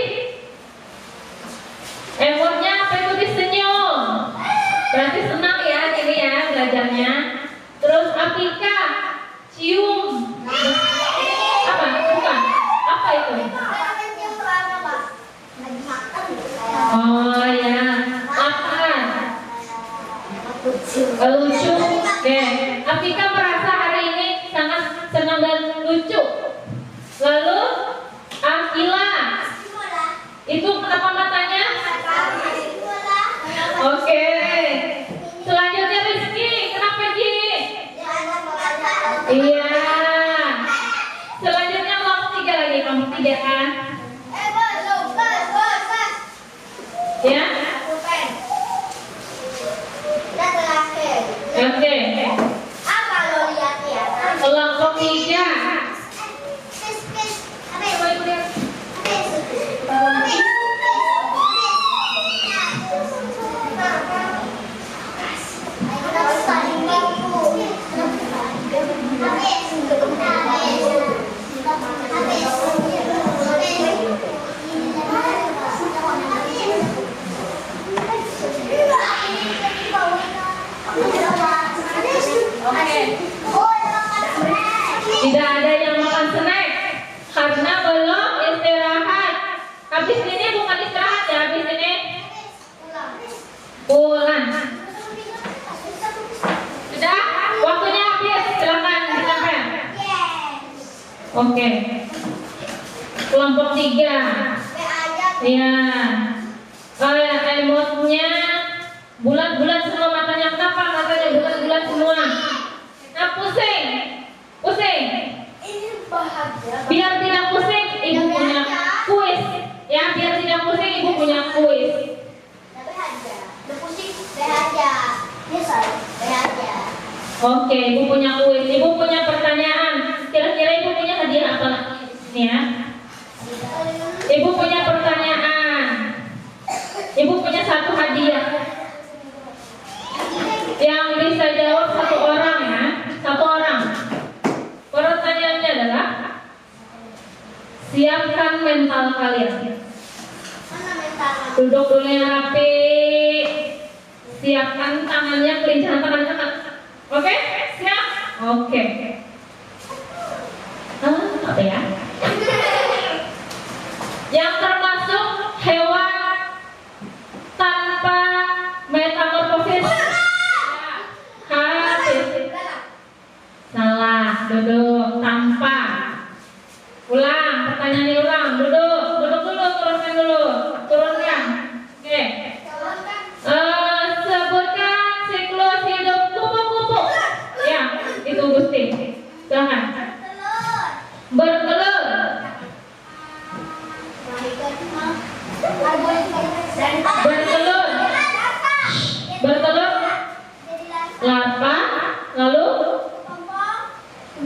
emotnya apa itu disenyum. Berarti senang ya ini ya belajarnya. Terus Apika, cium. Apa? Bukan. Apa itu? Oh ya, makan. Lucu. Oke. Apika merasa hari ini sangat senang dan lucu. Lalu Akila, itu kenapa matanya? Oke. Selanjutnya Rizky, kenapa Ji? Iya. Selanjutnya kelompok 3 lagi, kelompok 3 kan? Ya. Oke. Kelompok 3. Tidak ada yang makan snack karena belum istirahat. Habis ini bukan istirahat ya, habis ini pulang. Sudah, waktunya habis. Silakan ditempel. Oke. Kelompok 3. Ya. Emotnya bulat-bulat semua matanya. Kenapa matanya bulat-bulat semua? Nah, pusing. Pusing. Biar tidak pusing, ibu punya kuis. Ya, biar tidak pusing, ibu punya kuis. Oke, ibu punya kuis. Ibu punya pertanyaan. Kira-kira ibu punya hadiah apa lagi di sini ya? Ibu punya pertanyaan. Ibu punya 1 hadiah. Yang bisa jawab 1 orang ya, 1 orang. Pertanyaannya adalah siapkan mental kalian. Duduk dulu yang rapi. Siapkan tangannya, kelincahan tangannya. Oke? Siap? Oke. Apa ya? Yang termasuk hewan tanpa metamorfosis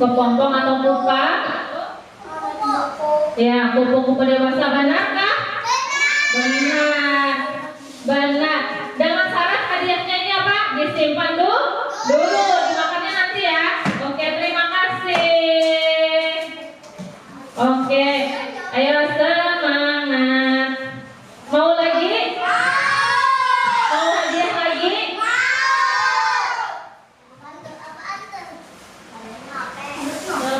Kepompong atau pupa? Ya, kupu-kupu dewasa, benarkah? Benar. Benar. Dengan syarat hadiahnya ini apa? Disimpan dulu, dimakannya nanti ya. Oke, terima kasih. Oke, ayo semangat. Mau lagi? Mau hadiah lagi?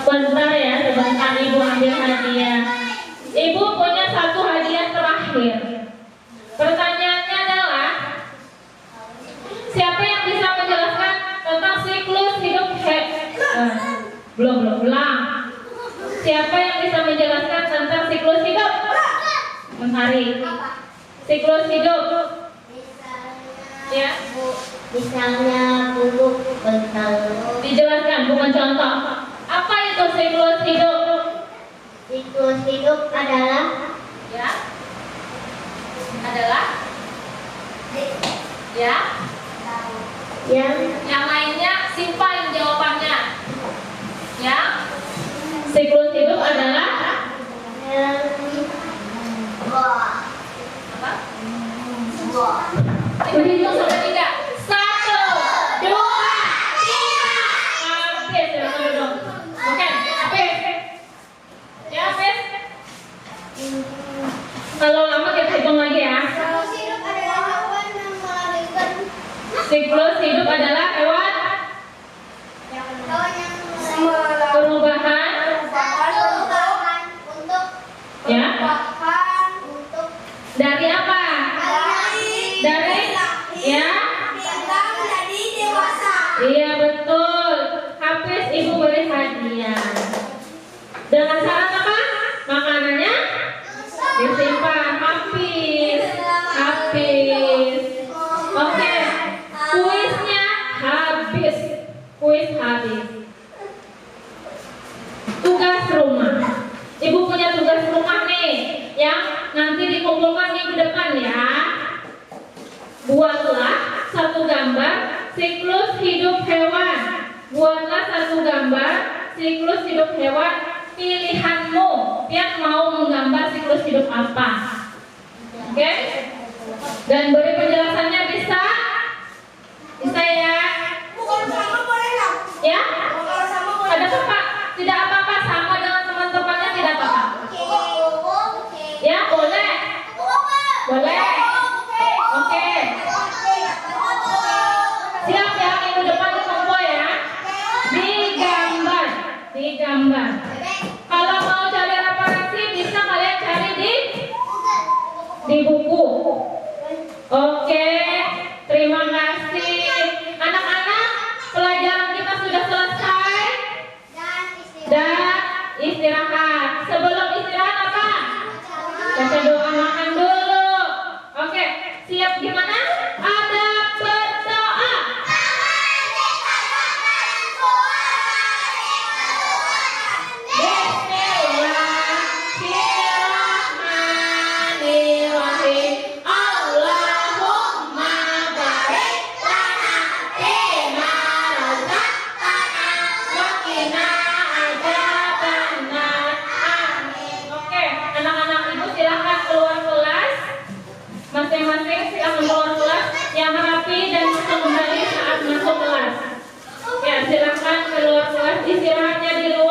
Sebentar ya, sebentar Ibu ambil hadiah. Ibu punya satu hadiah terakhir. Pertanyaannya adalah, siapa yang bisa menjelaskan tentang siklus hidup belum. Siapa yang bisa menjelaskan tentang siklus hidup? Mentari. Siklus hidup. Ya. Misalnya buruk bertelur. Dijelaskan, bukan contoh. Apa itu siklus hidup? Siklus hidup adalah Ya. Adalah ya. Yang lainnya simpan jawabannya. Ya. Siklus hidup adalah Apa? Hitung sampai 3. 1, 2, 3. habis ya, dong. Oke, habis. Ya, habis. Kalau lama kita hitung lagi ya. siklus hidup adalah hewan yang melahirkan Siklus hidup adalah hewan perubahan untuk ya. untuk Dari apa? Dari ya. menjadi dewasa. Iya betul. Habis Ibu beri hadiah. Dengan syarat apa? Makanannya disimpan. Habis. Oke. Kuisnya habis. Kuis habis. Tugas rumah. Ibu punya tugas rumah nih yang nanti dikumpulkan minggu depan ya. Buatlah satu gambar siklus hidup hewan. Buatlah satu gambar siklus hidup hewan pilihanmu yang mau menggambar siklus hidup apa. Oke? Dan beri penjelasannya bisa? Bisa ya? Ya? Ada apa? Tidak apa-apa, sama dengan teman-temannya tidak apa-apa. Ya, boleh. Boleh. Oke. Siap ya, minggu depan ketemu ya. Digambar. Kalau mau cari referensi bisa kalian cari di buku. Oke, terima kasih. Anak-anak, pelajaran kita sudah selesai dan istirahat. Sebelum istirahat apa? Baca doa, makan dulu. Oke, siap gimana? Ada berdoa. Bismillahirrahmanirrahim. Allahumma barik lana fima razaqtana wa qina adzabannar. Amin. Oke, anak-anak Ibu silakan keluar kelas. Masing-masing silakan keluar kelas yang rapi dan bisa kembali saat masuk kelas. Ya, silakan keluar kelas, istirahatnya di luar.